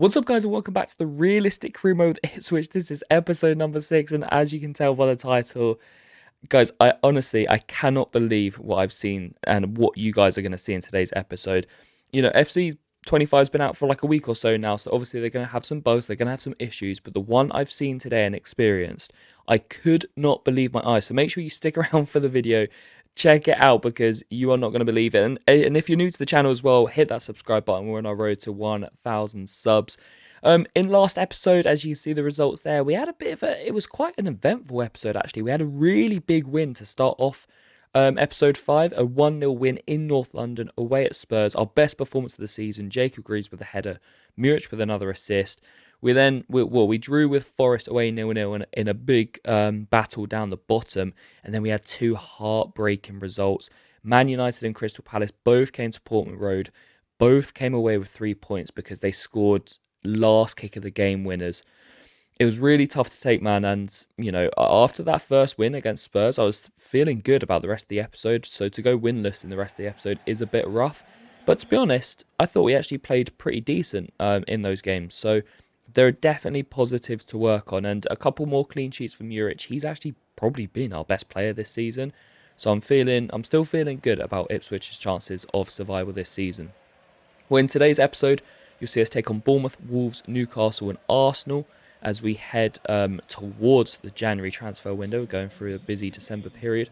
What's up, guys, and welcome back to the Realistic Crew Mode Ipswich. This is episode number 6, and as you can tell by the title, guys, I cannot believe what I've seen and what you guys are going to see in today's episode. FC25 has been out for like a week or so now, so obviously they're going to have some bugs, they're going to have some issues, but the one I've seen today and experienced, I could not believe my eyes. So make sure you stick around for the video. Check it out because you are not going to believe it. And if you're new to the channel as well, hit that subscribe button. We're on our road to 1,000 subs. In last episode, as you can see the results there, we had it was quite an eventful episode actually. We had a really big win to start off episode 5, a 1-0 win in North London away at Spurs, our best performance of the season. Jacob Greaves with a header, Muric with another assist. We drew with Forest away 0-0 in a big battle down the bottom, and then we had two heartbreaking results. Man United and Crystal Palace both came to Portman Road, both came away with 3 points because they scored last kick of the game winners. It was really tough to take, man, and after that first win against Spurs, I was feeling good about the rest of the episode. So to go winless in the rest of the episode is a bit rough, but to be honest, I thought we actually played pretty decent in those games. So there are definitely positives to work on, and a couple more clean sheets from Muric. He's actually probably been our best player this season, so I'm still feeling good about Ipswich's chances of survival this season. Well, in today's episode, you'll see us take on Bournemouth, Wolves, Newcastle, and Arsenal as we head towards the January transfer window, going through a busy December period.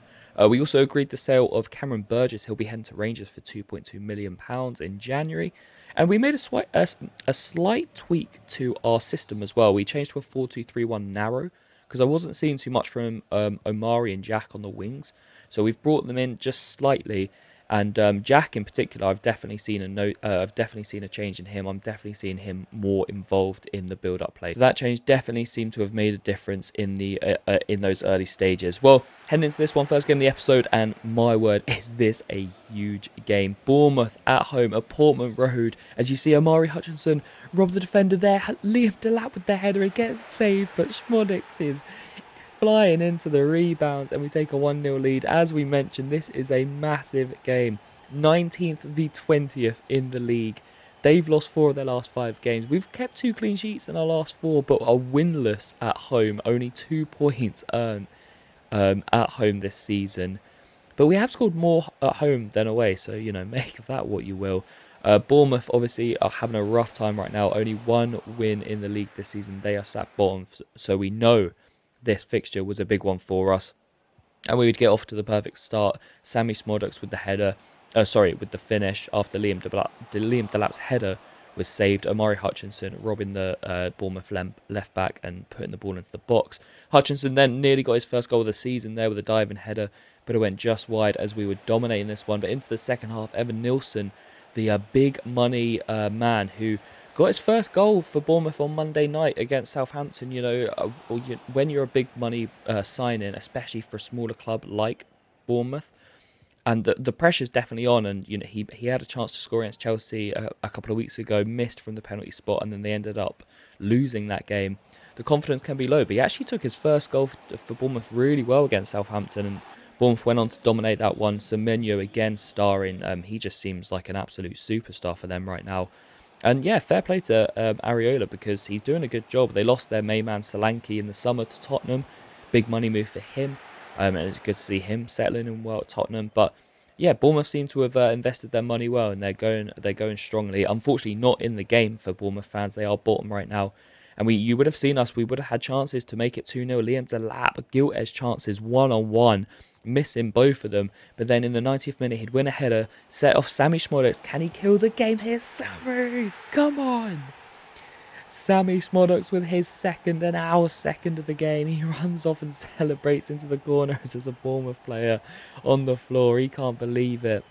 We also agreed the sale of Cameron Burgess. He'll be heading to Rangers for £2.2 million in January. And we made a slight tweak to our system as well. We changed to a 4-2-3-1 narrow because I wasn't seeing too much from Omari and Jack on the wings. So we've brought them in just slightly. And Jack in particular, I've definitely seen a change in him. I'm definitely seeing him more involved in the build-up play. So that change definitely seemed to have made a difference in in those early stages. Well, heading into this one, first game of the episode, and my word, is this a huge game. Bournemouth at home at Portman Road. As you see, Omari Hutchinson robbed the defender there. Liam Delap with the header, it gets saved, but Schmodix is flying into the rebound, and we take a 1-0 lead. As we mentioned, this is a massive game. 19th v 20th in the league. They've lost 4 of their last 5 games. We've kept 2 clean sheets in our last 4, but are winless at home. Only 2 points earned at home this season. But we have scored more at home than away, so, make of that what you will. Bournemouth obviously are having a rough time right now. Only 1 win in the league this season. They are sat bottom, so we know this fixture was a big one for us, and we would get off to the perfect start. Sammy Smodux with the header, with the finish after Liam Delap's header was saved. Omari Hutchinson robbing the Bournemouth left back and putting the ball into the box. Hutchinson then nearly got his first goal of the season there with a diving header, but it went just wide as we were dominating this one. But into the second half, Evan Nilsson, the big money man who got his first goal for Bournemouth on Monday night against Southampton. When you're a big money signing, especially for a smaller club like Bournemouth, and the pressure's definitely on. And he had a chance to score against Chelsea a couple of weeks ago, missed from the penalty spot, and then they ended up losing that game. The confidence can be low, but he actually took his first goal for Bournemouth really well against Southampton, and Bournemouth went on to dominate that one. Semenyo again starring. He just seems like an absolute superstar for them right now. And yeah, fair play to Areola because he's doing a good job. They lost their main man Solanke in the summer to Tottenham. Big money move for him. And it's good to see him settling in well at Tottenham. But yeah, Bournemouth seem to have invested their money well, and they're going strongly. Unfortunately, not in the game for Bournemouth fans. They are bottom right now. And you would have seen us. We would have had chances to make it 2-0. Liam Delap, gilt-edged chances, one-on-one. Missing both of them, but then in the 90th minute he'd win a header, set off Sammy Schmodux. Can he kill the game here? Sammy, come on! Sammy Schmodux with his second and our second of the game. He runs off and celebrates into the corner as there's a Bournemouth player on the floor. He can't believe it.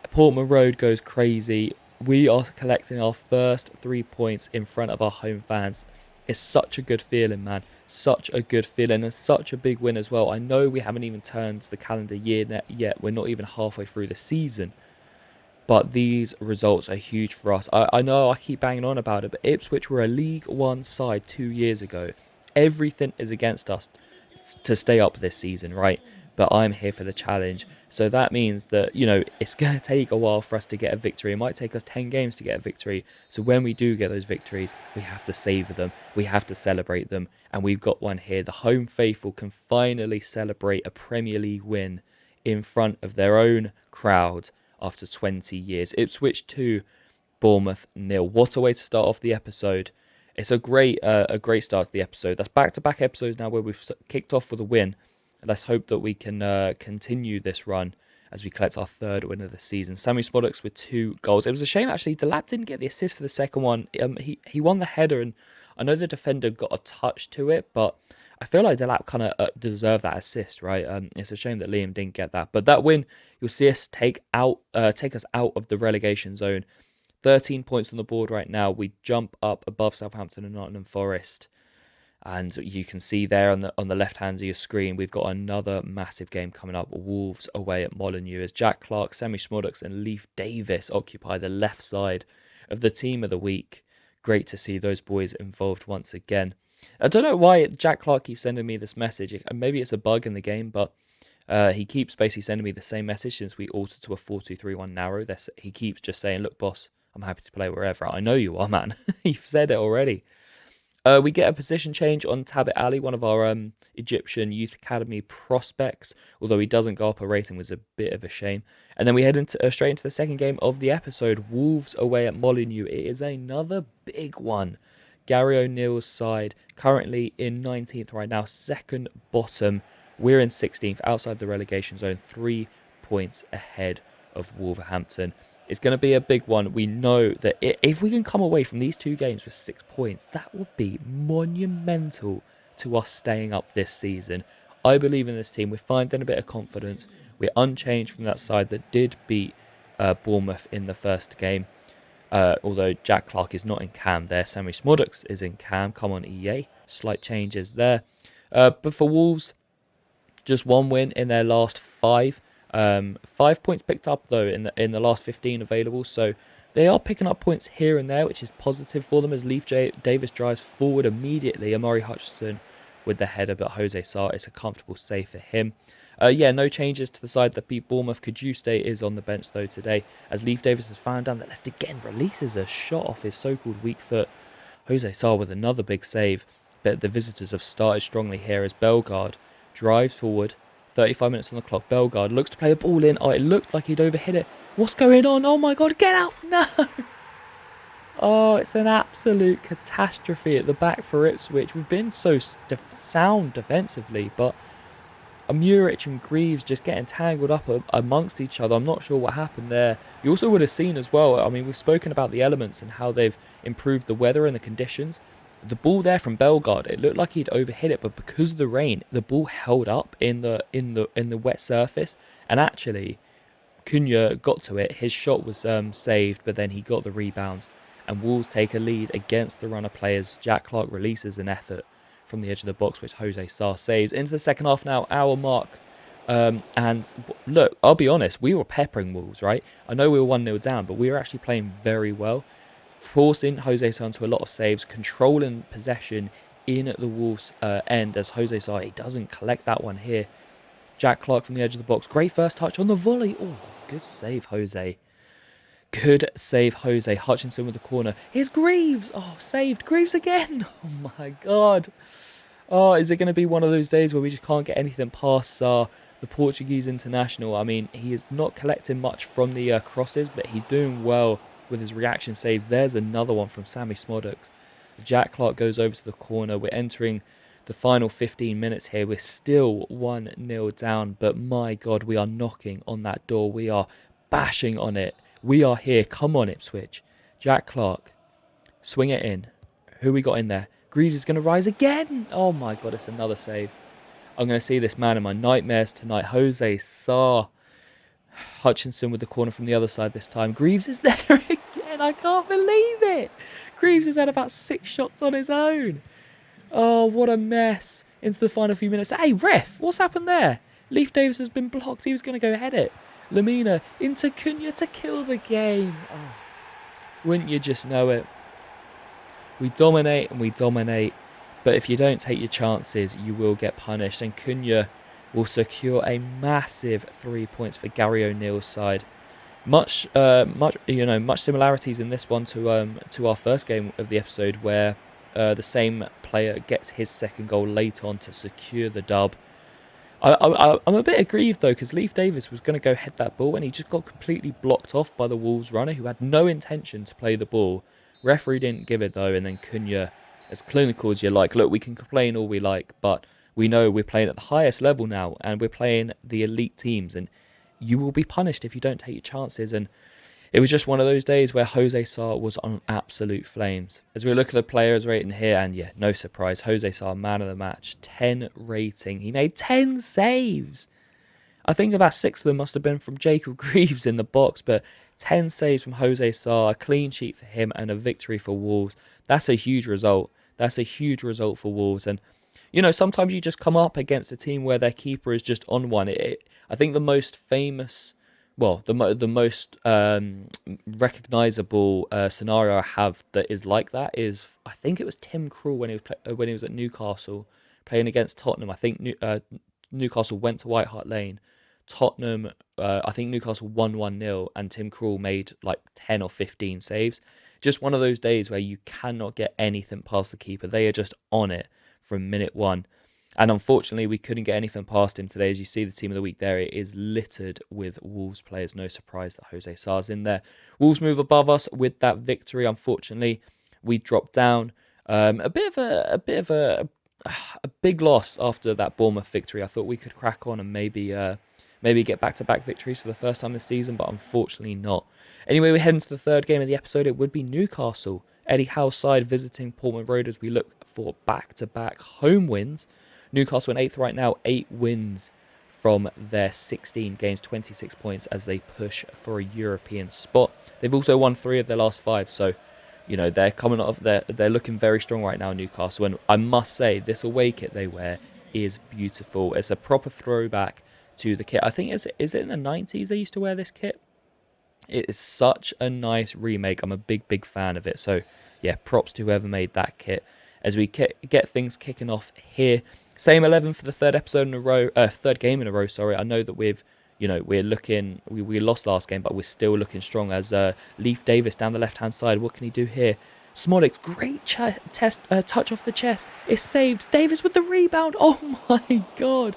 Portman Road goes crazy. We are collecting our first 3 points in front of our home fans. It's such a good feeling, man. Such a good feeling, and such a big win as well. I know we haven't even turned the calendar year yet. We're not even halfway through the season. But these results are huge for us. I know I keep banging on about it, but Ipswich were a League One side 2 years ago. Everything is against us to stay up this season, right? but I'm here for the challenge. So that means that, it's going to take a while for us to get a victory. It might take us 10 games to get a victory. So when we do get those victories, we have to savour them. We have to celebrate them. And we've got one here. The home faithful can finally celebrate a Premier League win in front of their own crowd after 20 years. Ipswich 2, Bournemouth 0. What a way to start off the episode. It's a great start to the episode. That's back-to-back episodes now where we've kicked off with a win. Let's hope that we can continue this run as we collect our third win of the season. Sammy Smolix with 2 goals. It was a shame, actually. Delap didn't get the assist for the second one. He won the header, and I know the defender got a touch to it, but I feel like Delap kind of deserved that assist, right? It's a shame that Liam didn't get that. But that win, you'll see us take us out of the relegation zone. 13 points on the board right now. We jump up above Southampton and Nottingham Forest. And you can see there on the left hand of your screen, we've got another massive game coming up. Wolves away at Molineux as Jack Clark, Sammy Smolix and Leif Davis occupy the left side of the team of the week. Great to see those boys involved once again. I don't know why Jack Clark keeps sending me this message. Maybe it's a bug in the game, but he keeps basically sending me the same message since we altered to a 4-2-3-1 narrow. He keeps just saying, look, boss, I'm happy to play wherever. I know you are, man. You've said it already. We get a position change on Tabit Ali, one of our Egyptian Youth Academy prospects. Although he doesn't go up a rating, was a bit of a shame. And then we head straight into the second game of the episode. Wolves away at Molineux. It is another big one. Gary O'Neill's side currently in 19th right now, second bottom. We're in 16th, outside the relegation zone, 3 points ahead of Wolverhampton. It's going to be a big one. We know that if we can come away from these 2 games with 6 points, that would be monumental to us staying up this season. I believe in this team. We're finding a bit of confidence. We're unchanged from that side that did beat Bournemouth in the first game. Although Jack Clark is not in cam there. Sammy Smolix is in cam. Come on, EA. Slight changes there. But for Wolves, just 1 win in their last 5. 5 points picked up though in the last 15 available, so they are picking up points here and there, which is positive for them as Leif Davis drives forward immediately. Amari Hutchinson with the header, but Jose Sarr is a comfortable save for him. No changes to the side that beat Bournemouth. Kajuste is on the bench though today as Leif Davis has found down the left again, releases a shot off his so-called weak foot. Jose Sarr with another big save, but the visitors have started strongly here as Bellegarde drives forward. 35 minutes on the clock. Bellegarde looks to play a ball in. Oh, it looked like he'd overhit it. What's going on? Oh my God, get out! No! Oh, it's an absolute catastrophe at the back for Ipswich. We've been so sound defensively, but Muric and Greaves just getting tangled up amongst each other. I'm not sure what happened there. You also would have seen as well, I mean, we've spoken about the elements and how they've improved the weather and the conditions. The ball there from Bellegarde, it looked like he'd overhit it, but because of the rain, the ball held up in the wet surface. And actually, Cunha got to it. His shot was saved, but then he got the rebound. And Wolves take a lead against the runner players. Jack Clark releases an effort from the edge of the box, which Jose Sarr saves. Into the second half now, hour mark. And look, I'll be honest, we were peppering Wolves, right? I know we were 1-0 down, but we were actually playing very well, forcing Jose Sarr into a lot of saves, controlling possession in at the Wolves' end as Jose Sarr, he doesn't collect that one here. Jack Clark from the edge of the box. Great first touch on the volley. Oh, good save, Jose. Good save, Jose. Hutchinson with the corner. Here's Greaves. Oh, saved. Greaves again. Oh, my God. Oh, is it going to be one of those days where we just can't get anything past the Portuguese international? I mean, he is not collecting much from the crosses, but he's doing well with his reaction save. There's another one from Sammy Smolix. Jack Clark goes over to the corner. We're entering the final 15 minutes here. We're still 1-0 down, but my God, we are knocking on that door. We are bashing on it. We are here. Come on, Ipswich. Jack Clark. Swing it in. Who we got in there? Greaves is going to rise again. Oh my God, it's another save. I'm going to see this man in my nightmares tonight. Jose Sarr. Hutchinson with the corner from the other side this time. Greaves is there again. I can't believe it. Greaves has had about 6 shots on his own. Oh, what a mess. Into the final few minutes. Hey, ref, what's happened there? Leif Davis has been blocked. He was going to go head it. Lamina into Cunha to kill the game. Oh, wouldn't you just know it? We dominate and we dominate. But if you don't take your chances, you will get punished. And Cunha will secure a massive 3 points for Gary O'Neill's side. Much similarities in this one to our first game of the episode, where the same player gets his second goal late on to secure the dub. I'm a bit aggrieved though, because Leif Davis was going to go head that ball and he just got completely blocked off by the Wolves runner, who had no intention to play the ball. Referee didn't give it though, and then Cunha, as clinical as you like, look, we can complain all we like, but we know we're playing at the highest level now, and we're playing the elite teams, and you will be punished if you don't take your chances. And it was just one of those days where Jose Sarr was on absolute flames. As we look at the players rating here, and yeah, no surprise, Jose Sarr, man of the match, 10 rating. He made 10 saves. I think about 6 of them must have been from Jacob Greaves in the box, but 10 saves from Jose Sarr, a clean sheet for him, and a victory for Wolves. That's a huge result. That's a huge result for Wolves. And, sometimes you just come up against a team where their keeper is just on one. I think the most famous, the most recognisable scenario I have that is like that is, I think it was Tim Krul when he was at Newcastle playing against Tottenham. I think Newcastle went to White Hart Lane. Tottenham, I think Newcastle won 1-0, and Tim Krul made like 10 or 15 saves. Just one of those days where you cannot get anything past the keeper. They are just on it from minute one. And unfortunately, we couldn't get anything past him today. As you see, the team of the week there, it is littered with Wolves players. No surprise that Jose Sarr's in there. Wolves move above us with that victory. Unfortunately, we drop down. A bit of a big loss after that Bournemouth victory. I thought we could crack on and maybe get back-to-back victories for the first time this season, but unfortunately not. Anyway, we head into the third game of the episode. It would be Newcastle. Eddie Howe's side visiting Portman Road as we look for back-to-back home wins. Newcastle in 8th right now, 8 wins from their 16 games, 26 points as they push for a European spot. They've also won 3 of their last 5, so they're coming off. They're looking very strong right now, Newcastle. And I must say, this away kit they wear is beautiful. It's a proper throwback to the kit. I think is it in the 90s they used to wear this kit? It is such a nice remake. I'm a big fan of it. So yeah, props to whoever made that kit. As we get things kicking off here. Same 11 for the third game in a row. Sorry, I know that we lost last game, but we're still looking strong. As Leif Davis down the left hand side, what can he do here? Smolix, great touch off the chest. It's saved. Davis with the rebound. Oh my god.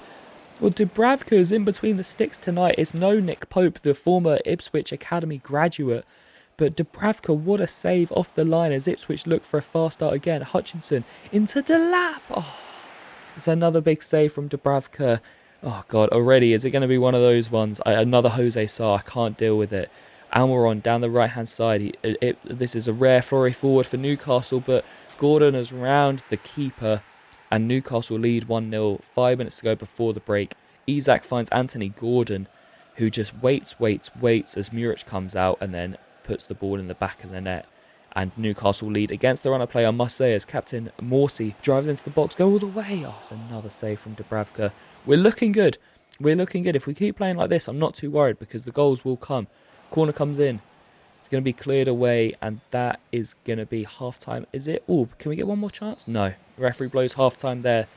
Well, Dubravka's in between the sticks tonight. It's no Nick Pope, the former Ipswich Academy graduate. But Dubravka, what a save off the line as Ipswich look for a fast start again. Hutchinson into Delap. Oh, it's another big save from Dubravka. Oh, God, already, is it going to be one of those ones? Another Jose Sarr, I can't deal with it. Almiron down the right-hand side. This is a rare flurry forward for Newcastle, but Gordon has round the keeper, and Newcastle lead 1-0, 5 minutes to go before the break. Isak finds Anthony Gordon, who just waits as Muric comes out and then puts the ball in the back of the net. And Newcastle lead against the runner play, I must say, as Captain Morsey drives into the box, go all the way. Oh, it's another save from Dubravka. We're looking good. If we keep playing like this, I'm not too worried because the goals will come. Corner comes in. It's going to be cleared away, and that is going to be half-time. Is it? Oh, can we get one more chance? No. The referee blows half-time there.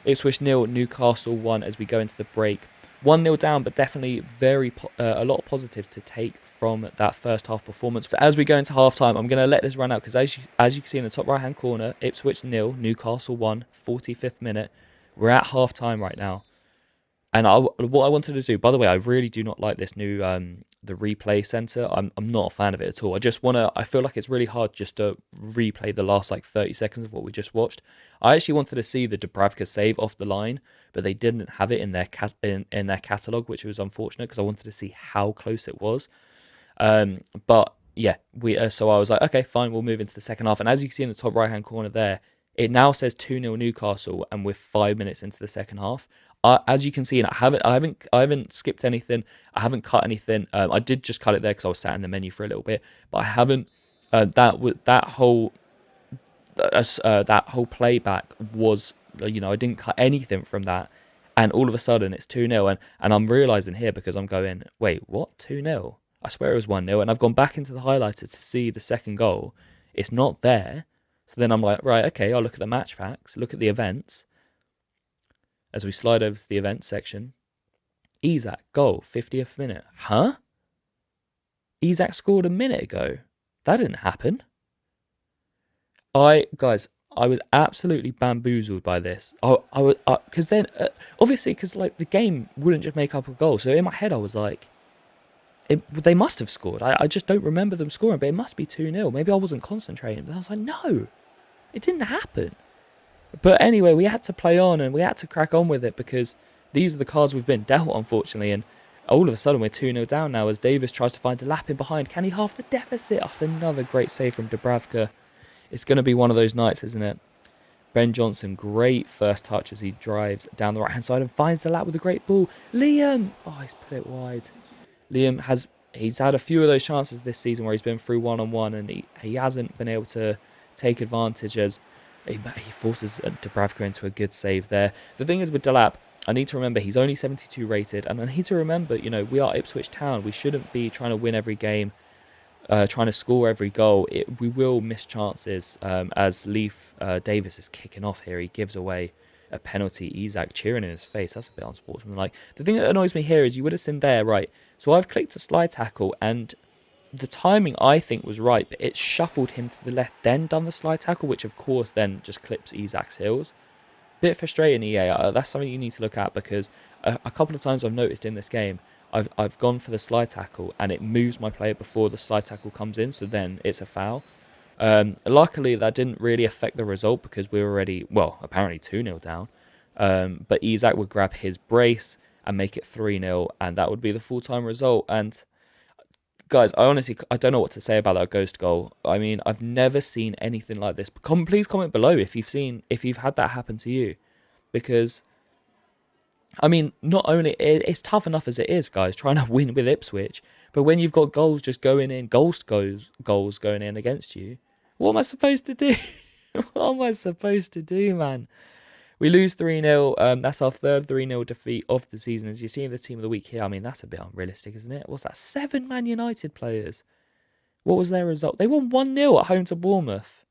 Ipswich 0, Newcastle 1 as we go into the break. 1-0 down, but definitely a lot of positives to take from that first half performance. So as we go into half-time, I'm going to let this run out because as you can see in the top right-hand corner, Ipswich 0, Newcastle 1, 45th minute. We're at half-time right now. And what I wanted to do, by the way, I really do not like this new the replay center. I'm not a fan of it at all. I feel like it's really hard just to replay the last 30 seconds of what we just watched. I actually wanted to see the Dubravka save off the line, but they didn't have it in their in their catalog, which was unfortunate because I wanted to see how close it was. But yeah, so I was like, okay, fine, we'll move into the second half. And as you can see in the top right hand corner there, it now says 2-0 Newcastle, and we're 5 minutes into the second half. As you can see, and I haven't skipped anything. I haven't cut anything. I did just cut it there because I was sat in the menu for a little bit, but I haven't. That whole playback was, I didn't cut anything from that, and all of a sudden it's 2-0, and I'm realizing here because I'm going, wait, what 2-0? I swear it was 1-0, and I've gone back into the highlighter to see the second goal. It's not there. So then I'm like, right, okay, I'll look at the match facts, look at the events. As we slide over to the events section, Isak, goal, 50th minute. Huh? Isak scored a minute ago. That didn't happen. Guys, I was absolutely bamboozled by this. I was, because then, obviously, because like the game wouldn't just make up a goal. So in my head, I was like, they must have scored. I just don't remember them scoring, but it must be 2-0. Maybe I wasn't concentrating. But I was like, no, it didn't happen. But anyway, we had to play on and we had to crack on with it because these are the cards we've been dealt, unfortunately. And all of a sudden, we're 2-0 down now as Davis tries to find a lap in behind. Can he halve the deficit? That's another great save from Dubravka. It's going to be one of those nights, isn't it? Ben Johnson, great first touch as he drives down the right-hand side and finds the lap with a great ball. Liam! Oh, he's put it wide. He's had a few of those chances this season where he's been through one-on-one and he hasn't been able to take advantage as he forces Dubravka into a good save there. The thing is with Delap, I need to remember he's only 72 rated, and I need to remember, we are Ipswich Town. We shouldn't be trying to win every game, trying to score every goal. We will miss chances as Leaf Davis is kicking off here. He gives away a penalty. Isak cheering in his face. That's a bit unsportsmanlike. The thing that annoys me here is you would have seen there, right? So I've clicked a slide tackle and the timing I think was right, but it shuffled him to the left, then done the slide tackle, which of course then just clips Isak's heels. Bit frustrating, EA. That's something you need to look at because a couple of times I've noticed in this game, I've gone for the slide tackle and it moves my player before the slide tackle comes in, so then it's a foul. Luckily, that didn't really affect the result because we were already, apparently 2-0 down. But Isak would grab his brace and make it 3-0, and that would be the full-time result. And guys, I don't know what to say about that ghost goal. I mean, I've never seen anything like this. Please comment below if you've had that happen to you, because I mean, not only it's tough enough as it is, guys, trying to win with Ipswich, but when you've got goals just going in, goals going in against you, what am I supposed to do? What am I supposed to do, man? We lose 3-0. That's our third 3-0 defeat of the season. As you see in the team of the week here, I mean, that's a bit unrealistic, isn't it? What's that? 7 Man United players. What was their result? They won 1-0 at home to Bournemouth.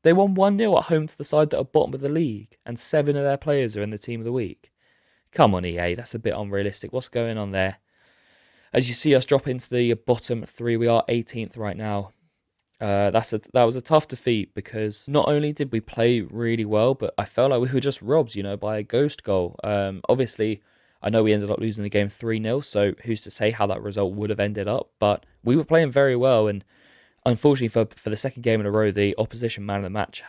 They won 1-0 at home to the side that are bottom of the league, and 7 of their players are in the team of the week. Come on, EA, that's a bit unrealistic. What's going on there? As you see us drop into the bottom 3, we are 18th right now. That was a tough defeat because not only did we play really well, but I felt like we were just robbed, by a ghost goal. Obviously, I know we ended up losing the game 3-0, so who's to say how that result would have ended up? But we were playing very well, and unfortunately for the second game in a row, the opposition man of the match,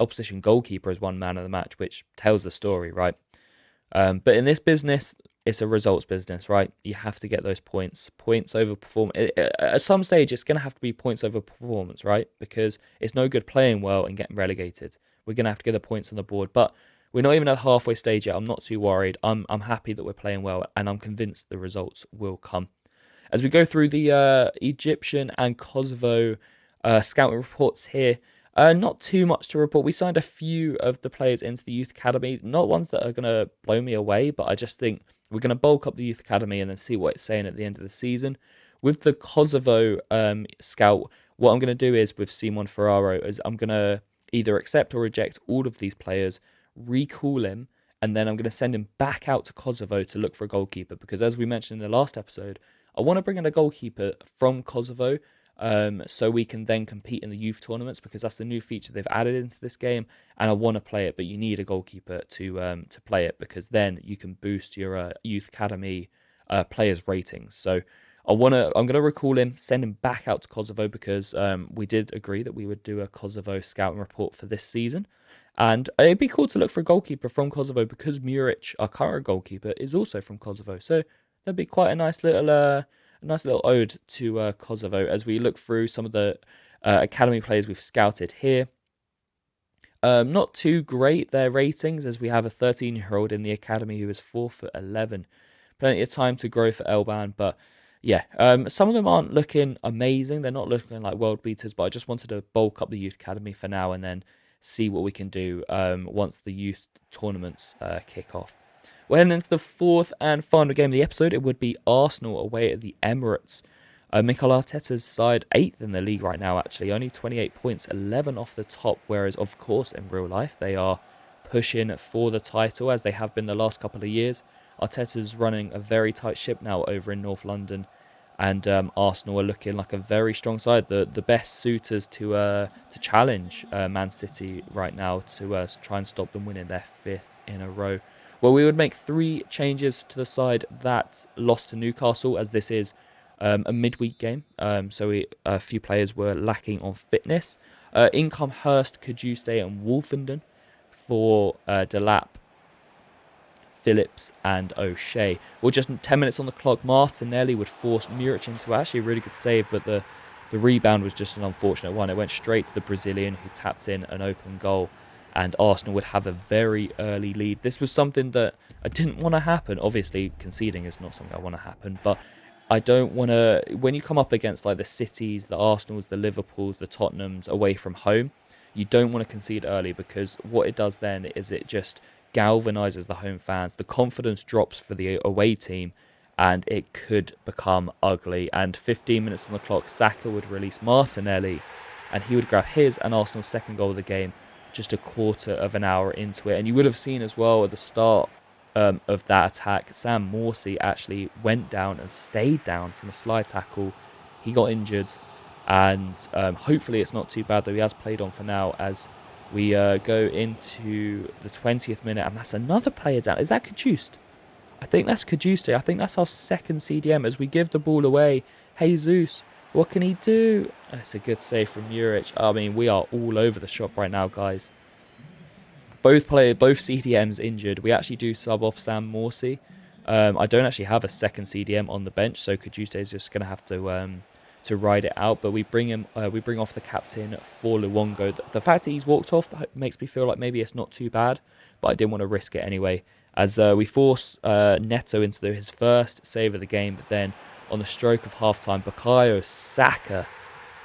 opposition goalkeeper is one man of the match, which tells the story, right? But in this business, it's a results business, right? You have to get those points over performance. At some stage, it's going to have to be points over performance, right? Because it's no good playing well and getting relegated. We're going to have to get the points on the board, but we're not even at the halfway stage yet. I'm not too worried. I'm happy that we're playing well, and I'm convinced the results will come. As we go through the Egyptian and Kosovo scouting reports here, not too much to report. We signed a few of the players into the youth academy, not ones that are going to blow me away, but I just think we're going to bulk up the youth academy and then see what it's saying at the end of the season. With the Kosovo scout, what I'm going to do is with Simon Ferraro is I'm going to either accept or reject all of these players, recall him, and then I'm going to send him back out to Kosovo to look for a goalkeeper, because as we mentioned in the last episode, I want to bring in a goalkeeper from Kosovo so we can then compete in the youth tournaments, because that's the new feature they've added into this game, and I want to play it, but you need a goalkeeper to play it, because then you can boost your youth academy players' ratings. So I'm gonna recall him, send him back out to Kosovo, because we did agree that we would do a Kosovo scouting report for this season, and it'd be cool to look for a goalkeeper from Kosovo because Muric, our current goalkeeper, is also from Kosovo. So that'd be quite a nice little ode to Kosovo as we look through some of the academy players we've scouted here. Not too great, their ratings, as we have a 13-year-old in the academy who is 4'11". Plenty of time to grow for Elban, but yeah, some of them aren't looking amazing. They're not looking like world beaters, but I just wanted to bulk up the youth academy for now and then see what we can do once the youth tournaments kick off. We're heading into the fourth and final game of the episode. It would be Arsenal away at the Emirates. Mikel Arteta's side 8th in the league right now, actually. Only 28 points, 11 off the top, whereas, of course, in real life, they are pushing for the title as they have been the last couple of years. Arteta's running a very tight ship now over in North London, and Arsenal are looking like a very strong side, the best suitors to challenge Man City right now to try and stop them winning their 5th in a row. Well, we would make 3 changes to the side that lost to Newcastle, as this is a midweek game, so a few players were lacking on fitness. In come Hurst, Kajustay and Wolfenden for Delap, Phillips and O'Shea. Well, just 10 minutes on the clock, Martinelli would force Muric into actually a really good save, but the rebound was just an unfortunate one. It went straight to the Brazilian, who tapped in an open goal, and Arsenal would have a very early lead. This was something that I didn't want to happen. Obviously, conceding is not something I want to happen, but I don't want to... When you come up against like the Cities, the Arsenals, the Liverpools, the Tottenhams away from home, you don't want to concede early, because what it does then is it just galvanizes the home fans. The confidence drops for the away team, and it could become ugly. And 15 minutes on the clock, Saka would release Martinelli, and he would grab his and Arsenal's second goal of the game just a quarter of an hour into it. And you would have seen as well at the start of that attack, Sam Morsey actually went down and stayed down from a slide tackle. He got injured, and hopefully it's not too bad, though he has played on for now, as we go into the 20th minute, and that's another player down. Is that Cajuste? I think that's Cajuste. I think that's our second CDM as we give the ball away. Jesus, what can he do? That's a good save from Muric. I mean, we are all over the shop right now, guys. Both CDMs injured. We actually do sub off Sam Morsey. I don't actually have a second CDM on the bench, so Cajuste is just going to have to ride it out, but we bring off the captain for Luongo. The fact that he's walked off makes me feel like maybe it's not too bad, but I didn't want to risk it anyway, as we force Neto into his first save of the game. But then on the stroke of half-time, Bukayo Saka,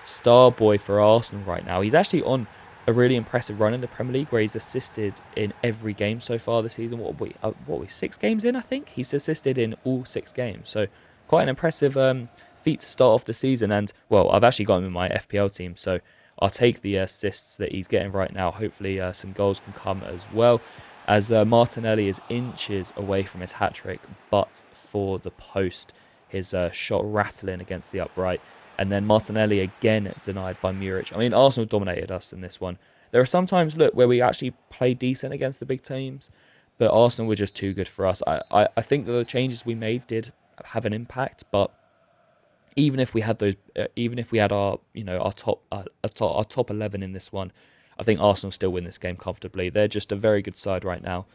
star boy for Arsenal right now. He's actually on a really impressive run in the Premier League, where he's assisted in every game so far this season. What are we 6 games in, I think? He's assisted in all 6 games, so quite an impressive feat to start off the season. And well, I've actually got him in my FPL team, so I'll take the assists that he's getting right now. Hopefully some goals can come as well, as Martinelli is inches away from his hat-trick, but for the post, his shot rattling against the upright. And then Martinelli again denied by Muric. I mean, Arsenal dominated us in this one. There are some times, look, where we actually play decent against the big teams, but Arsenal were just too good for us. I think that the changes we made did have an impact, but even if we had those, even if we had our top 11 in this one, I think Arsenal still win this game comfortably. They're just a very good side right now,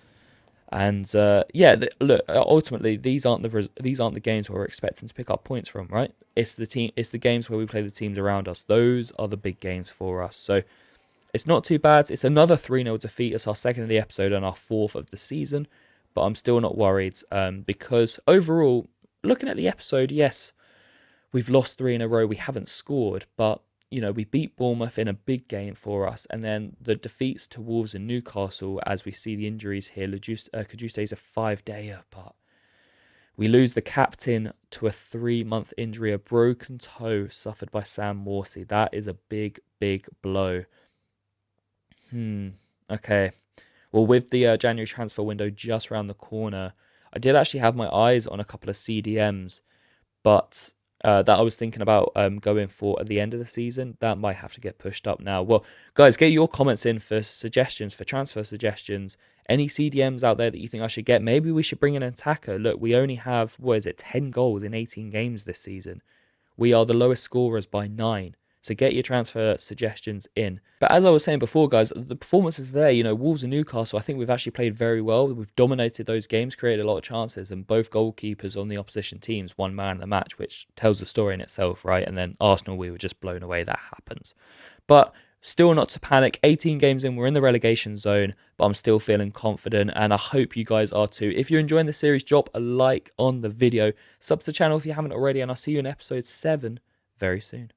and look, ultimately these aren't the games where we're expecting to pick up points from, right? It's the games where we play the teams around us. Those are the big games for us. So it's not too bad. It's another 3-0 defeat. It's our second of the episode and our 4th of the season, but I'm still not worried because overall, looking at the episode, yes, we've lost 3 in a row. We haven't scored, but we beat Bournemouth in a big game for us, and then the defeats to Wolves and Newcastle, as we see the injuries here. Cajuste is a 5-dayer, but we lose the captain to a 3-month injury, a broken toe suffered by Sam Morsey. That is a big, big blow. Okay. Well, with the January transfer window just around the corner, I did actually have my eyes on a couple of CDMs, but that I was thinking about going for at the end of the season. That might have to get pushed up now. Well, guys, get your comments in for suggestions, for transfer suggestions. Any CDMs out there that you think I should get? Maybe we should bring in an attacker. Look, we only have, 10 goals in 18 games this season. We are the lowest scorers by 9. So get your transfer suggestions in. But as I was saying before, guys, the performance is there. Wolves and Newcastle, I think we've actually played very well. We've dominated those games, created a lot of chances, and both goalkeepers on the opposition teams won man of the match, which tells the story in itself, right? And then Arsenal, we were just blown away. That happens. But still not to panic. 18 games in, we're in the relegation zone, but I'm still feeling confident, and I hope you guys are too. If you're enjoying the series, drop a like on the video. Sub to the channel if you haven't already, and I'll see you in episode 7 very soon.